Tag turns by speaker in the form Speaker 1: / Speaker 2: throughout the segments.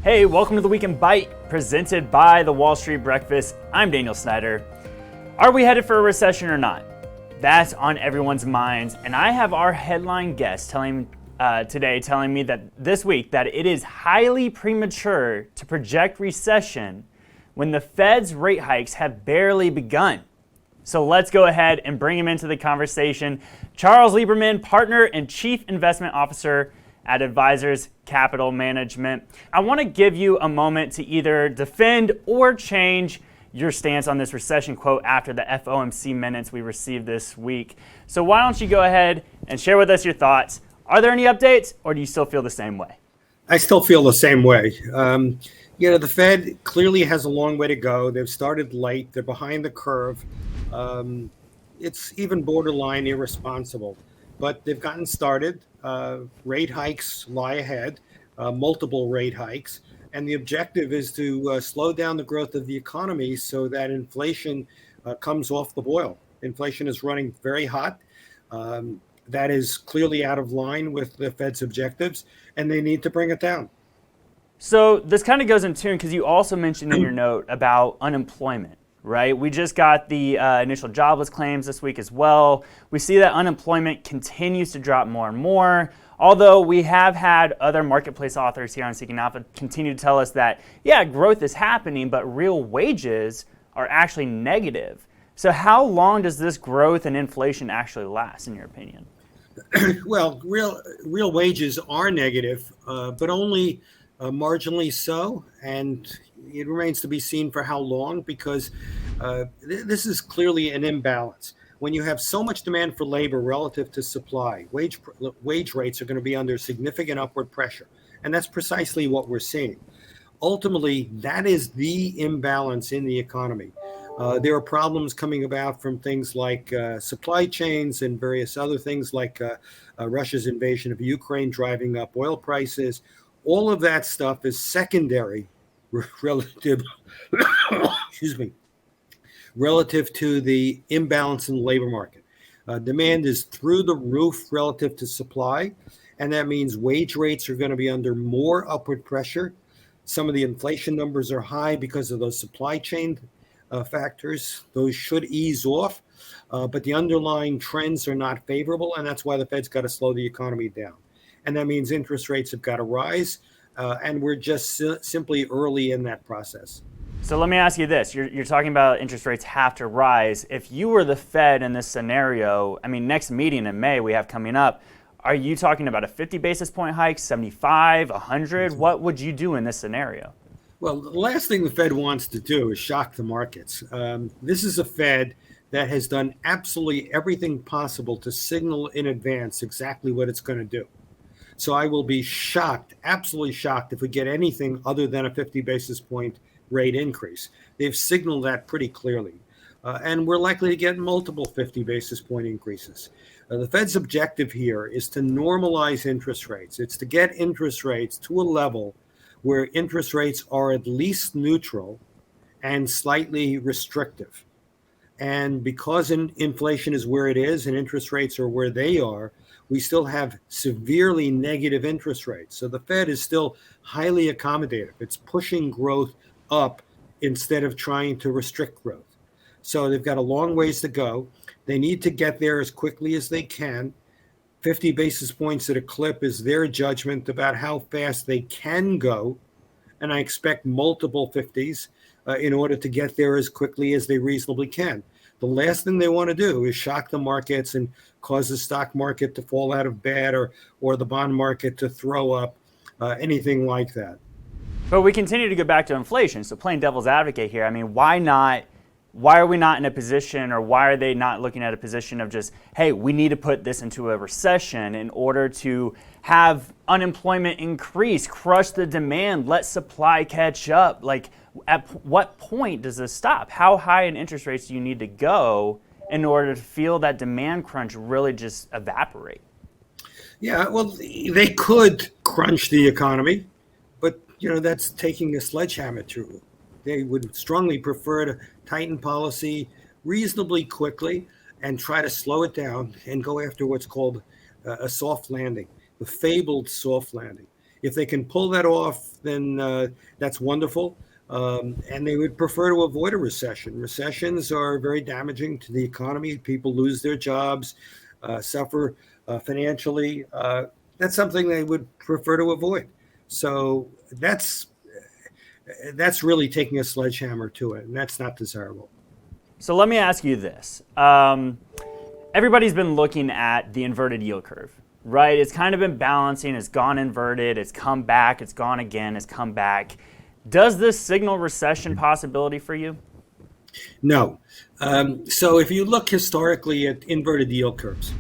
Speaker 1: Hey, welcome to the Week in Bite, presented by the Wall Street Breakfast. I'm Daniel Snyder. Are we headed for a recession or not? That's on everyone's minds, and I have our headline guest telling me that this week that it is highly premature to project recession when the Fed's rate hikes have barely begun. So let's go ahead and bring him into the conversation. Charles Lieberman, partner and chief investment officer at Advisors Capital Management. I want to give you a moment to either defend or change your stance on this recession quote after the FOMC minutes we received this week. So why don't you go ahead and share with us your thoughts? Are there any updates, or do you still feel the same way?
Speaker 2: I still feel the same way. The Fed clearly has a long way to go. They've started late. They're behind the curve. It's even borderline irresponsible. But they've gotten started. Rate hikes lie ahead, multiple rate hikes. And the objective is to slow down the growth of the economy so that inflation comes off the boil. Inflation is running very hot. That is clearly out of line with the Fed's objectives, and they need to bring it down.
Speaker 1: So this kind of goes in tune because you also mentioned in your note about unemployment. Right? We just got the initial jobless claims this week as well. We see that unemployment continues to drop more and more, although we have had other marketplace authors here on Seeking Alpha continue to tell us that, yeah, growth is happening, but real wages are actually negative. So how long does this growth and inflation actually last, in your opinion?
Speaker 2: Well, real wages are negative, but only marginally so, and it remains to be seen for how long, because this is clearly an imbalance. When you have so much demand for labor relative to supply, wage rates are going to be under significant upward pressure, and that's precisely what we're seeing. Ultimately, that is the imbalance in the economy. There are problems coming about from things like supply chains and various other things like Russia's invasion of Ukraine driving up oil prices. All of that stuff is secondary relative to the imbalance in the labor market. Demand is through the roof relative to supply, and that means wage rates are going to be under more upward pressure. Some of the inflation numbers are high because of those supply chain factors. Those should ease off, but the underlying trends are not favorable, and that's why the Fed's got to slow the economy down. And that means interest rates have got to rise, and we're just simply early in that process.
Speaker 1: So let me ask you this. You're talking about interest rates have to rise. If you were the Fed in this scenario, next meeting in May we have coming up, are you talking about a 50 basis point hike, 75, 100? What would you do in this scenario?
Speaker 2: Well, the last thing the Fed wants to do is shock the markets. This is a Fed that has done absolutely everything possible to signal in advance exactly what it's going to do. So I will be shocked, absolutely shocked, if we get anything other than a 50 basis point rate increase. They've signaled that pretty clearly. And we're likely to get multiple 50 basis point increases. The Fed's objective here is to normalize interest rates. It's to get interest rates to a level where interest rates are at least neutral and slightly restrictive. And because inflation is where it is and interest rates are where they are, we still have severely negative interest rates. So the Fed is still highly accommodative. It's pushing growth up instead of trying to restrict growth. So they've got a long ways to go. They need to get there as quickly as they can. 50 basis points at a clip is their judgment about how fast they can go. And I expect multiple 50s in order to get there as quickly as they reasonably can. The last thing they want to do is shock the markets and cause the stock market to fall out of bed or the bond market to throw up, anything like that.
Speaker 1: But we continue to go back to inflation. So playing devil's advocate here, why not? Why are we not in a position, or why are they not looking at a position of just, hey, we need to put this into a recession in order to have unemployment increase, crush the demand, let supply catch up? Like, at what point does this stop? How high in interest rates do you need to go in order to feel that demand crunch really just evaporate?
Speaker 2: Yeah, well, they could crunch the economy, but that's taking a sledgehammer to. They would strongly prefer to tighten policy reasonably quickly and try to slow it down and go after what's called a soft landing, the fabled soft landing. If they can pull that off, then that's wonderful. And they would prefer to avoid a recession. Recessions are very damaging to the economy. People lose their jobs, suffer financially. That's something they would prefer to avoid. So that's really taking a sledgehammer to it, and that's not desirable.
Speaker 1: So let me ask you this. Everybody's been looking at the inverted yield curve, right? It's kind of been balancing. It's gone inverted. It's come back. It's gone again. It's come back. Does this signal recession possibility for you?
Speaker 2: No. So if you look historically at inverted yield curves,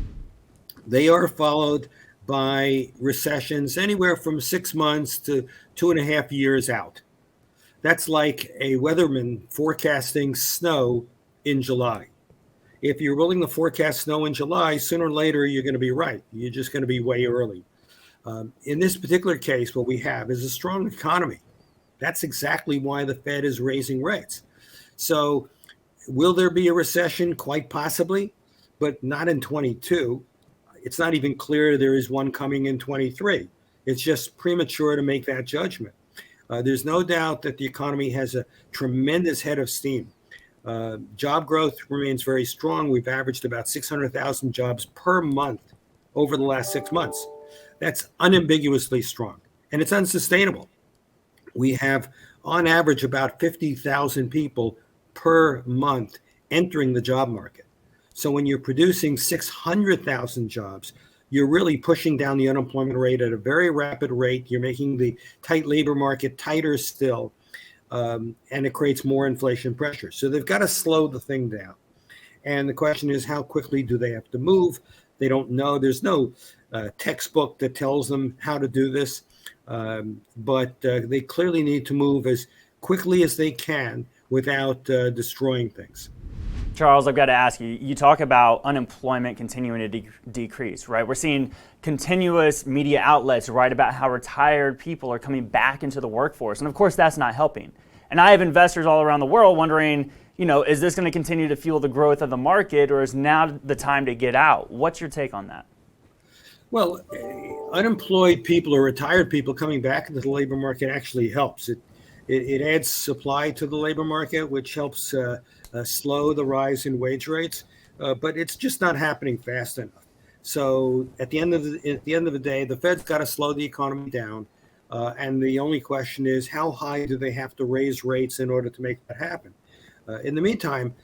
Speaker 2: they are followed by recessions anywhere from 6 months to 2.5 years out. That's like a weatherman forecasting snow in July. If you're willing to forecast snow in July, sooner or later, you're going to be right. You're just going to be way early. In this particular case, what we have is a strong economy. That's exactly why the Fed is raising rates. So will there be a recession? Quite possibly, but not in 22. It's not even clear there is one coming in 23. It's just premature to make that judgment. There's no doubt that the economy has a tremendous head of steam. Job growth remains very strong. We've averaged about 600,000 jobs per month over the last 6 months. That's unambiguously strong, and it's unsustainable. We have, on average, about 50,000 people per month entering the job market. So when you're producing 600,000 jobs, you're really pushing down the unemployment rate at a very rapid rate. You're making the tight labor market tighter still, and it creates more inflation pressure. So they've got to slow the thing down. And the question is, how quickly do they have to move? They don't know. There's no textbook that tells them how to do this, but they clearly need to move as quickly as they can without destroying things.
Speaker 1: Charles, I've got to ask you, you talk about unemployment continuing to decrease, right? We're seeing continuous media outlets write about how retired people are coming back into the workforce. And of course, that's not helping. And I have investors all around the world wondering, is this going to continue to fuel the growth of the market, or is now the time to get out? What's your take on that?
Speaker 2: Well, unemployed people or retired people coming back into the labor market actually helps. It adds supply to the labor market, which helps slow the rise in wage rates, but it's just not happening fast enough. So at the end of the day, the Fed's got to slow the economy down, and the only question is, how high do they have to raise rates in order to make that happen? In the meantime,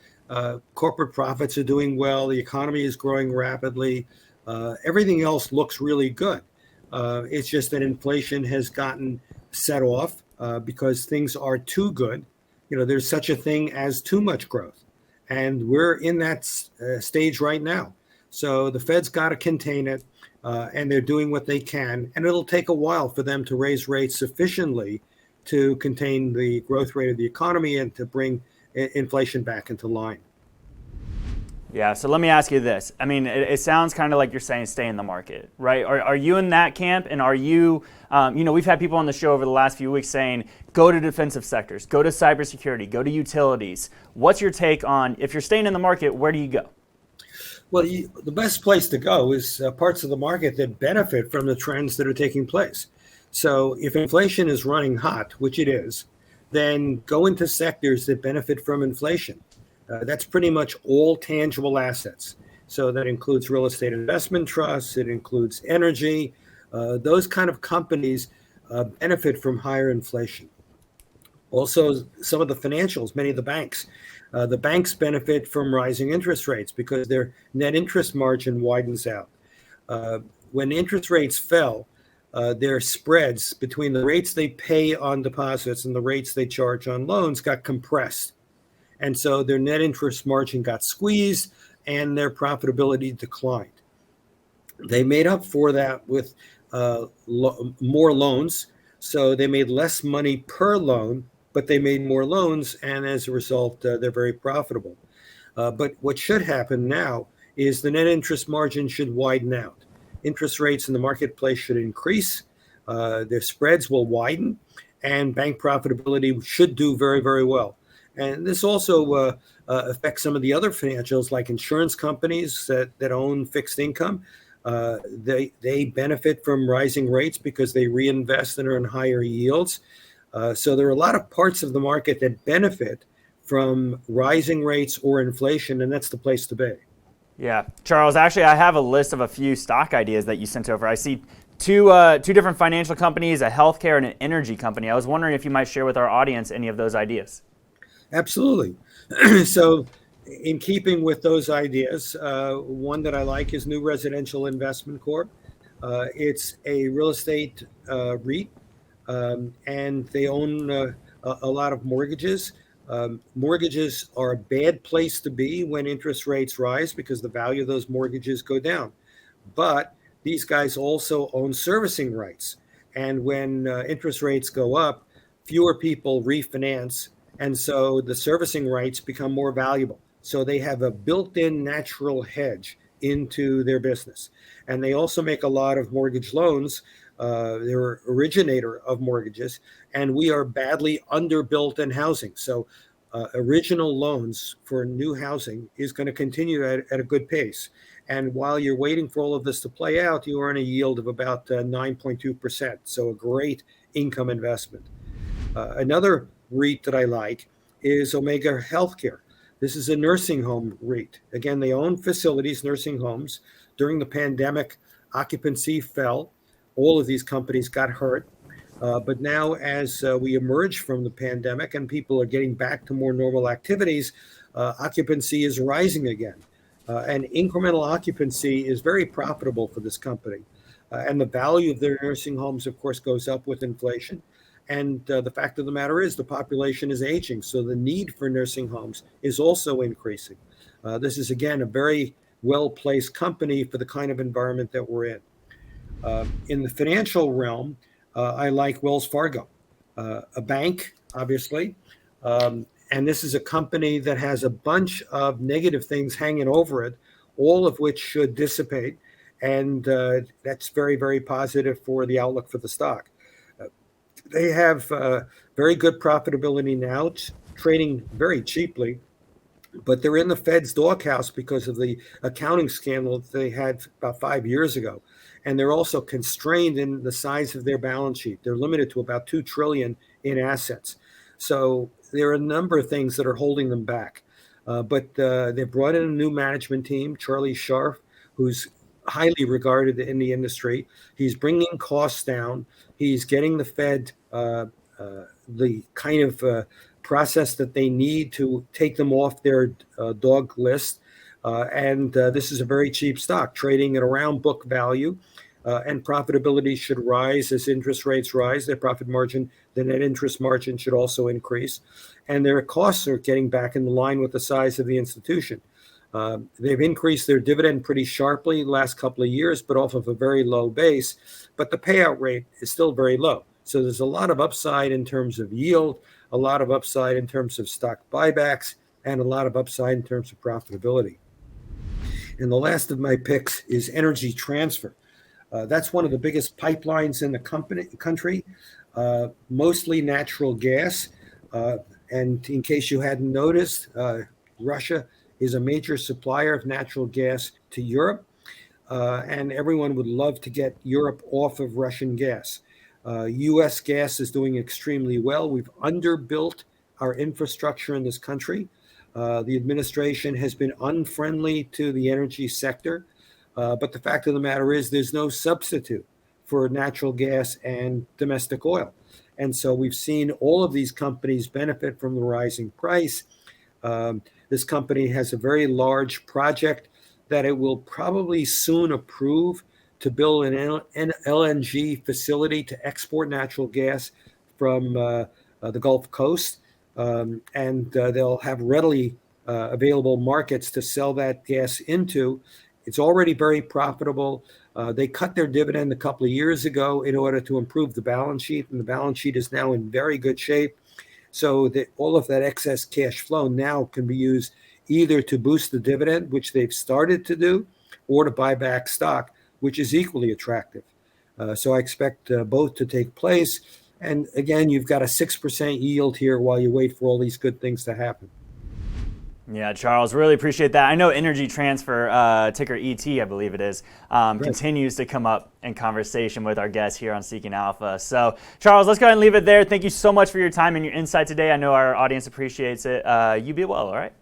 Speaker 2: corporate profits are doing well. The economy is growing rapidly. Everything else looks really good. It's just that inflation has gotten set off because things are too good. There's such a thing as too much growth, and we're in that stage right now. So the Fed's got to contain it, and they're doing what they can, and it'll take a while for them to raise rates sufficiently to contain the growth rate of the economy and to bring inflation back into line.
Speaker 1: Yeah, so let me ask you this. I mean, it sounds kind of like you're saying stay in the market, right? Are you in that camp? And are you, we've had people on the show over the last few weeks saying, go to defensive sectors, go to cybersecurity, go to utilities. What's your take on, if you're staying in the market, where do you go?
Speaker 2: Well, the best place to go is parts of the market that benefit from the trends that are taking place. So if inflation is running hot, which it is, then go into sectors that benefit from inflation. That's pretty much all tangible assets. So that includes real estate investment trusts. It includes energy. Those kind of companies benefit from higher inflation. Also, some of the financials, many of the banks. The banks benefit from rising interest rates because their net interest margin widens out. When interest rates fell, their spreads between the rates they pay on deposits and the rates they charge on loans got compressed. And so their net interest margin got squeezed and their profitability declined. They made up for that with more loans. So they made less money per loan, but they made more loans. And as a result, they're very profitable. But what should happen now is the net interest margin should widen out. Interest rates in the marketplace should increase. Their spreads will widen, and bank profitability should do very, very well. And this also affects some of the other financials like insurance companies that own fixed income. They benefit from rising rates because they reinvest and earn higher yields. So there are a lot of parts of the market that benefit from rising rates or inflation, and that's the place to be.
Speaker 1: Yeah, Charles, actually, I have a list of a few stock ideas that you sent over. I see two different financial companies, a healthcare and an energy company. I was wondering if you might share with our audience any of those ideas.
Speaker 2: Absolutely. So, in keeping with those ideas, one that I like is New Residential Investment Corp. It's a real estate REIT, and they own a lot of mortgages. Mortgages are a bad place to be when interest rates rise because the value of those mortgages go down. But these guys also own servicing rights. And when interest rates go up, fewer people refinance. And so the servicing rights become more valuable. So they have a built in natural hedge into their business. And they also make a lot of mortgage loans. They're originator of mortgages, and we are badly underbuilt in housing. So original loans for new housing is going to continue at a good pace. And while you're waiting for all of this to play out, you earn a yield of about 9.2%. So a great income investment. Another REIT that I like is Omega Healthcare. This is a nursing home REIT. Again, they own facilities, nursing homes. During the pandemic, occupancy fell. All of these companies got hurt. But now, as we emerge from the pandemic and people are getting back to more normal activities, occupancy is rising again. And incremental occupancy is very profitable for this company. And the value of their nursing homes, of course, goes up with inflation. And the fact of the matter is the population is aging. So the need for nursing homes is also increasing. This is, again, a very well-placed company for the kind of environment that we're in. In the financial realm, I like Wells Fargo, a bank, obviously. And this is a company that has a bunch of negative things hanging over it, all of which should dissipate. And that's very, very positive for the outlook for the stock. They have very good profitability now, trading very cheaply, but they're in the Fed's doghouse because of the accounting scandal that they had about 5 years ago. And they're also constrained in the size of their balance sheet. They're limited to about $2 trillion in assets. So there are a number of things that are holding them back. But they brought in a new management team, Charlie Scharf, who's highly regarded in the industry. He's bringing costs down. He's getting the Fed the kind of process that they need to take them off their dog list. And this is a very cheap stock, trading at around book value. And profitability should rise as interest rates rise. Their profit margin, the net interest margin should also increase. And their costs are getting back in line with the size of the institution. They've increased their dividend pretty sharply the last couple of years, but off of a very low base. But the payout rate is still very low. So there's a lot of upside in terms of yield, a lot of upside in terms of stock buybacks, and a lot of upside in terms of profitability. And the last of my picks is Energy Transfer. That's one of the biggest pipelines in the country, mostly natural gas. And in case you hadn't noticed, Russia is a major supplier of natural gas to Europe. And everyone would love to get Europe off of Russian gas. U.S. gas is doing extremely well. We've underbuilt our infrastructure in this country. The administration has been unfriendly to the energy sector. But the fact of the matter is there's no substitute for natural gas and domestic oil. And so we've seen all of these companies benefit from the rising price. This company has a very large project that it will probably soon approve to build an LNG facility to export natural gas from the Gulf Coast. And they'll have readily available markets to sell that gas into. It's already very profitable. They cut their dividend a couple of years ago in order to improve the balance sheet, and the balance sheet is now in very good shape. So that all of that excess cash flow now can be used either to boost the dividend, which they've started to do, or to buy back stock, which is equally attractive. So I expect both to take place. And again, you've got a 6% yield here while you wait for all these good things to happen.
Speaker 1: Yeah, Charles, really appreciate that. I know Energy Transfer, ticker ET, I believe it is, continues to come up in conversation with our guests here on Seeking Alpha. So, Charles, let's go ahead and leave it there. Thank you so much for your time and your insight today. I know our audience appreciates it. You be well, all right?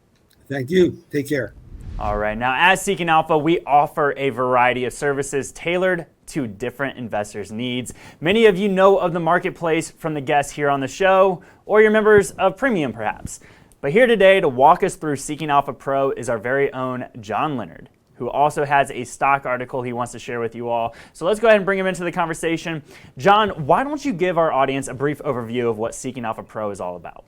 Speaker 2: Thank you. Take care.
Speaker 1: All right. Now, as Seeking Alpha, we offer a variety of services tailored to different investors' needs. Many of you know of the marketplace from the guests here on the show, or your members of Premium, perhaps. But here today to walk us through Seeking Alpha Pro is our very own John Leonard, who also has a stock article he wants to share with you all. So let's go ahead and bring him into the conversation. John, why don't you give our audience a brief overview of what Seeking Alpha Pro is all about?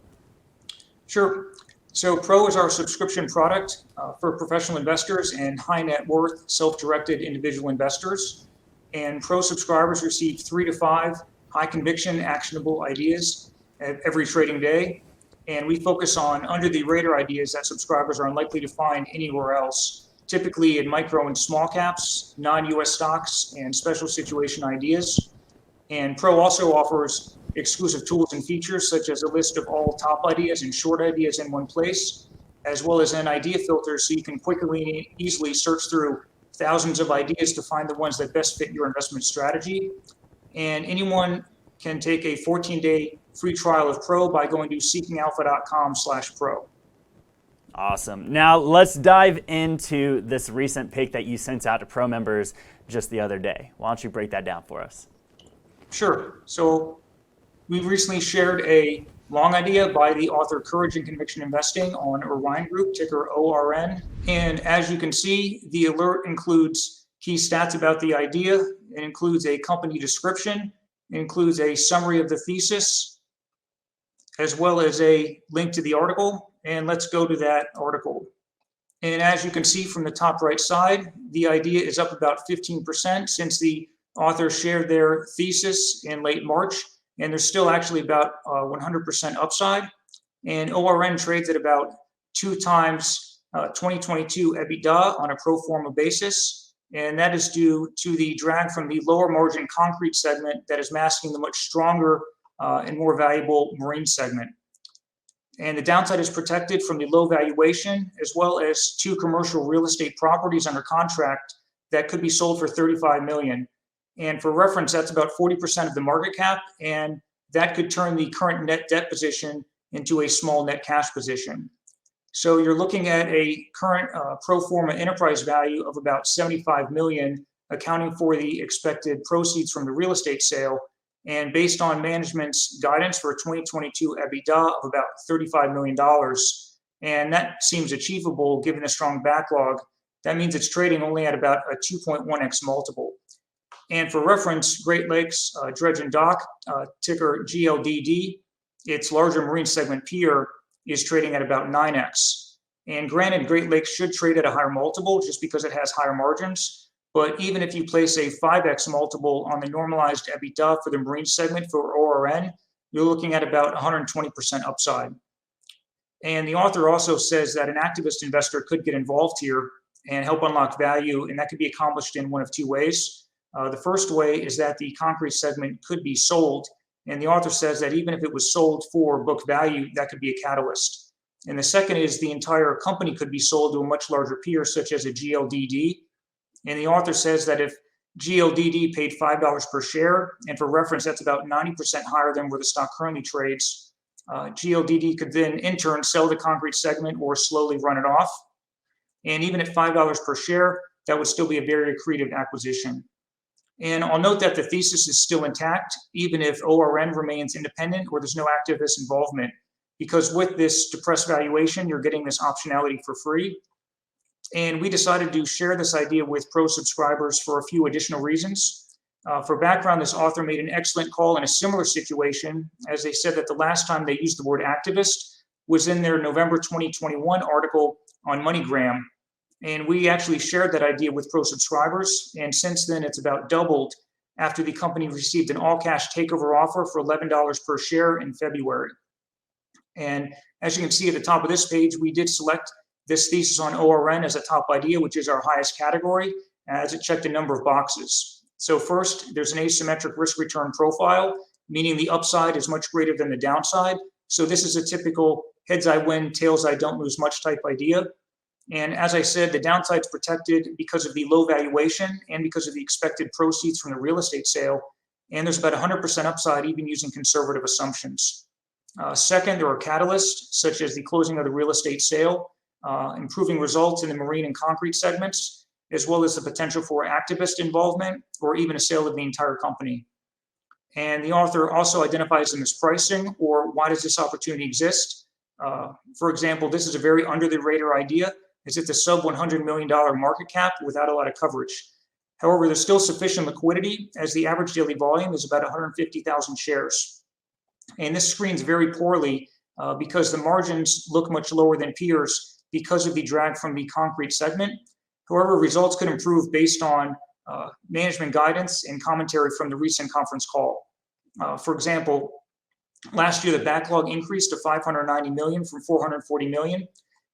Speaker 3: Sure. So Pro is our subscription product for professional investors and high net worth self-directed individual investors. And Pro subscribers receive 3 to 5 high conviction actionable ideas every trading day. And we focus on under the radar ideas that subscribers are unlikely to find anywhere else, typically in micro and small caps, non-US stocks, and special situation ideas. And Pro also offers exclusive tools and features such as a list of all top ideas and short ideas in one place, as well as an idea filter so you can quickly and easily search through thousands of ideas to find the ones that best fit your investment strategy. And anyone can take a 14-day free trial of Pro by going to seekingalpha.com/pro.
Speaker 1: Awesome. Now let's dive into this recent pick that you sent out to Pro members just the other day. Why don't you break that down for us?
Speaker 3: Sure. So we recently shared a long idea by the author Courage and Conviction Investing on Orion Group, ticker ORN. And as you can see, the alert includes key stats about the idea. It includes a company description. It includes a summary of the thesis, as well as a link to the article. And let's go to that article. And as you can see from the top right side, the idea is up about 15% since the authors shared their thesis in late March. And there's still actually about 100% upside. And ORN trades at about 2 times 2022 EBITDA on a pro forma basis. And that is due to the drag from the lower margin concrete segment that is masking the much stronger and more valuable marine segment. And the downside is protected from the low valuation, as well as 2 commercial real estate properties under contract that could be sold for $35 million. And for reference, that's about 40% of the market cap, and that could turn the current net debt position into a small net cash position. So you're looking at a current pro forma enterprise value of about $75 million, accounting for the expected proceeds from the real estate sale. And based on management's guidance for 2022 EBITDA of about $35 million, and that seems achievable given the strong backlog, that means it's trading only at about a 2.1x multiple. And for reference, Great Lakes Dredge and Dock, ticker GLDD, its larger marine segment peer, is trading at about 9x. And granted, Great Lakes should trade at a higher multiple just because it has higher margins. But even if you place a 5x multiple on the normalized EBITDA for the marine segment for ORN, you're looking at about 120% upside. And the author also says that an activist investor could get involved here and help unlock value, and that could be accomplished in one of 2 ways. The first way is that the concrete segment could be sold, and the author says that even if it was sold for book value, that could be a catalyst. And the second is the entire company could be sold to a much larger peer, such as a GLDD. And the author says that if GLDD paid $5 per share, and for reference, that's about 90% higher than where the stock currently trades, GLDD could then in turn sell the concrete segment or slowly run it off. And even at $5 per share, that would still be a very accretive acquisition. And I'll note that the thesis is still intact, even if ORN remains independent or there's no activist involvement, because with this depressed valuation, you're getting this optionality for free. And we decided to share this idea with Pro subscribers for a few additional reasons. For background, this author made an excellent call in a similar situation, as they said that the last time they used the word activist was in their November 2021 article on MoneyGram. And we actually shared that idea with Pro subscribers. And since then, it's about doubled after the company received an all-cash takeover offer for $11 per share in February. And as you can see at the top of this page, we did select this thesis on ORN as a top idea, which is our highest category, as it checked a number of boxes. So first, there's an asymmetric risk-return profile, meaning the upside is much greater than the downside. So this is a typical heads I win, tails I don't lose much type idea. And as I said, the downside's protected because of the low valuation and because of the expected proceeds from the real estate sale. And there's about 100% upside even using conservative assumptions. Second, there are catalysts such as the closing of the real estate sale, improving results in the marine and concrete segments, as well as the potential for activist involvement or even a sale of the entire company. And the author also identifies them as pricing, or why does this opportunity exist? For example, this is a very under the radar idea. It's at the sub $100 million market cap without a lot of coverage. However, there's still sufficient liquidity as the average daily volume is about 150,000 shares. And this screens very poorly because the margins look much lower than peers because of the drag from the concrete segment. However, results could improve based on management guidance and commentary from the recent conference call. For example, last year, the backlog increased to 590 million from 440 million,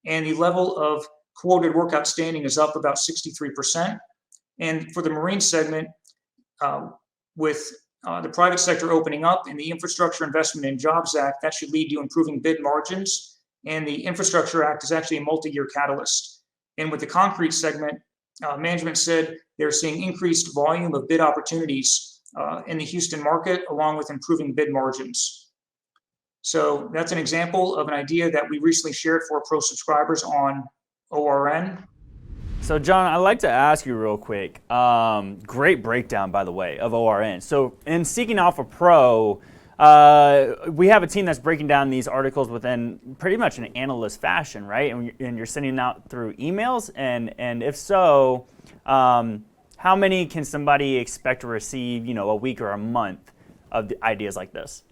Speaker 3: and the level of quoted work outstanding is up about 63%. And for the marine segment, with the private sector opening up and the Infrastructure Investment and Jobs Act, that should lead to improving bid margins. And the Infrastructure Act is actually a multi-year catalyst. And with the concrete segment, management said they're seeing increased volume of bid opportunities in the Houston market, along with improving bid margins. So that's an example of an idea that we recently shared for pro subscribers on ORN.
Speaker 1: So John, I'd like to ask you real quick, great breakdown, by the way, of ORN. So in Seeking Alpha Pro, we have a team that's breaking down these articles within pretty much an analyst fashion, right? And you're sending out through emails, and if so, how many can somebody expect to receive, a week or a month of the ideas like this?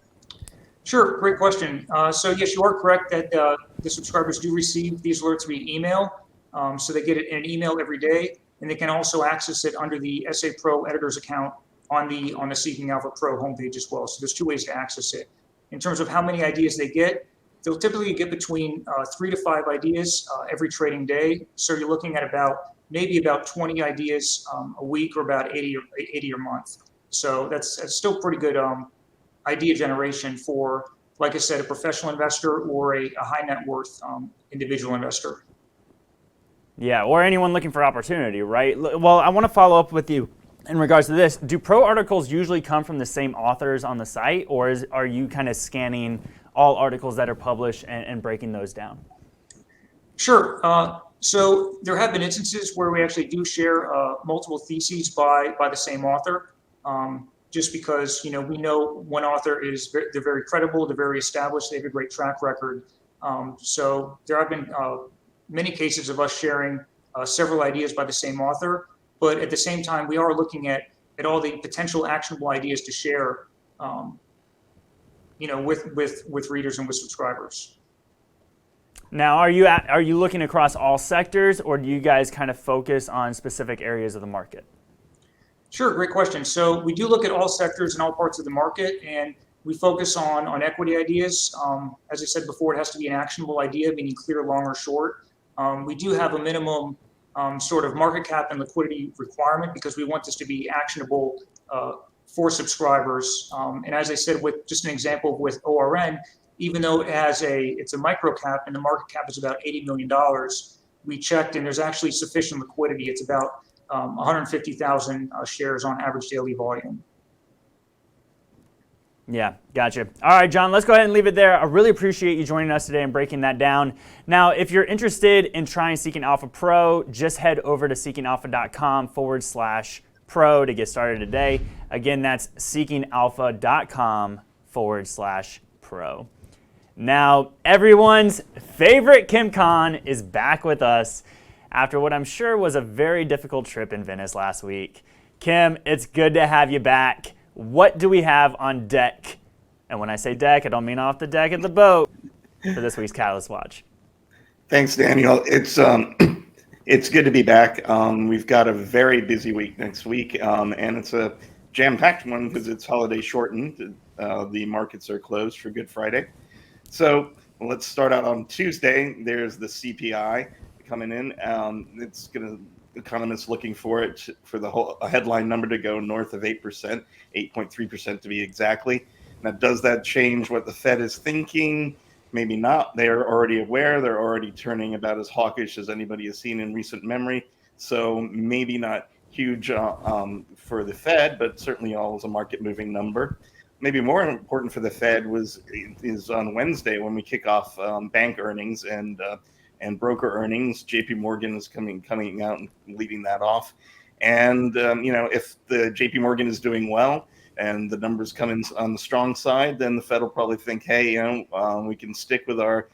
Speaker 3: Sure, great question. So yes, you are correct that the subscribers do receive these alerts via email. So they get it in an email every day, and they can also access it under the SA Pro editor's account on the Seeking Alpha Pro homepage as well. So there's two ways to access it. In terms of how many ideas they get, they'll typically get between 3 to 5 ideas every trading day. So you're looking at maybe about 20 ideas a week, or about 80 a month. So that's still pretty good idea generation for, like I said, a professional investor or a high net worth individual investor.
Speaker 1: Yeah, or anyone looking for opportunity, right? Well, I want to follow up with you in regards to this. Do pro articles usually come from the same authors on the site, or are you kind of scanning all articles that are published and breaking those down?
Speaker 3: Sure. So there have been instances where we actually do share multiple theses by the same author, just because we know one author they're very credible, they're very established, they have a great track record. So there have been many cases of us sharing several ideas by the same author, but at the same time, we are looking at all the potential actionable ideas to share, with readers and with subscribers.
Speaker 1: Now, are you looking across all sectors, or do you guys kind of focus on specific areas of the market?
Speaker 3: Sure, great question. So we do look at all sectors and all parts of the market, and we focus on equity ideas. As I said before, it has to be an actionable idea, meaning clear, long, or short. We do have a minimum sort of market cap and liquidity requirement because we want this to be actionable for subscribers. And as I said, with just an example with ORN, even though it's a micro cap and the market cap is about $80 million, we checked and there's actually sufficient liquidity. It's about 150,000 shares on average daily volume.
Speaker 1: Yeah, gotcha. All right, John, let's go ahead and leave it there. I really appreciate you joining us today and breaking that down. Now, if you're interested in trying Seeking Alpha Pro, just head over to seekingalpha.com/pro to get started today. Again, that's seekingalpha.com/pro. Now, everyone's favorite Kim Khan is back with us after what I'm sure was a very difficult trip in Venice last week. Kim, it's good to have you back. What do we have on deck? And when I say deck, I don't mean off the deck of the boat for this week's Catalyst Watch.
Speaker 4: Thanks, Daniel. It's good to be back. We've got a very busy week next week, and it's a jam-packed one because it's holiday shortened. The markets are closed for Good Friday. So let's start out on Tuesday. There's the CPI coming in. It's going to economists looking for the whole headline number to go north of 8%, 8.3% to be exactly. Now, does that change what the Fed is thinking? maybe not. They're already aware. They're already turning about as hawkish as anybody has seen in recent memory. So maybe not huge for the Fed, but certainly always a market-moving number. Maybe more important for the Fed is on Wednesday when we kick off bank earnings and broker earnings. J.P. Morgan is coming out and leading that off. And if the J.P. Morgan is doing well and the numbers come in on the strong side, then the Fed will probably think, hey, we can stick with our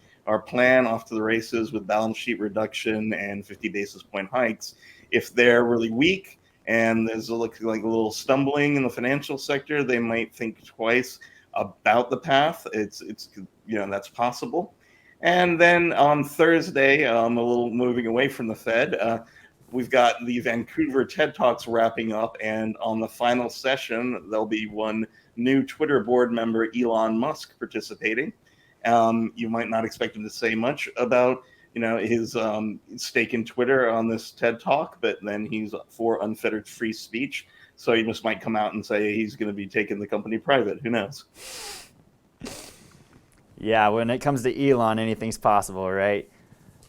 Speaker 4: plan off to the races with balance sheet reduction and 50 basis point hikes. If they're really weak and there's a little stumbling in the financial sector, they might think twice about the path. It's that's possible. And then on Thursday, a little moving away from the Fed, we've got the Vancouver TED Talks wrapping up, and on the final session, there'll be one new Twitter board member, Elon Musk, participating. You might not expect him to say much about his stake in Twitter on this TED Talk, but then he's for unfettered free speech, so he just might come out and say he's going to be taking the company private. Who knows?
Speaker 1: Yeah, when it comes to Elon, anything's possible, right?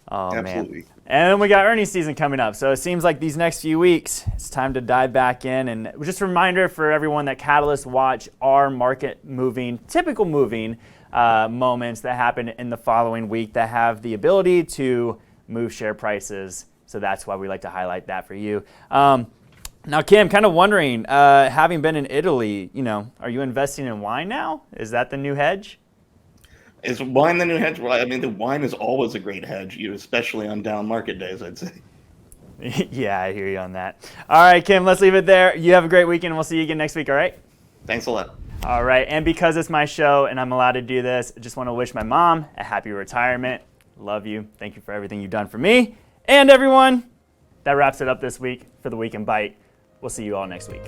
Speaker 1: Oh,
Speaker 4: absolutely.
Speaker 1: Man. And then we got earnings season coming up. So it seems like these next few weeks, it's time to dive back in. And just a reminder for everyone that Catalyst Watch are typical moving moments that happen in the following week that have the ability to move share prices. So that's why we like to highlight that for you. Now, Kim, kind of wondering, having been in Italy, are you investing in wine now? Is that the new hedge?
Speaker 4: Is wine the new hedge? Well, I mean, the wine is always a great hedge, especially on down market days, I'd say.
Speaker 1: Yeah, I hear you on that. All right, Kim, let's leave it there. You have a great weekend, and we'll see you again next week, all right?
Speaker 4: Thanks a lot.
Speaker 1: All right, and because it's my show and I'm allowed to do this, I just want to wish my mom a happy retirement. Love you. Thank you for everything you've done for me. And everyone, that wraps it up this week for the Week in Bite. We'll see you all next week.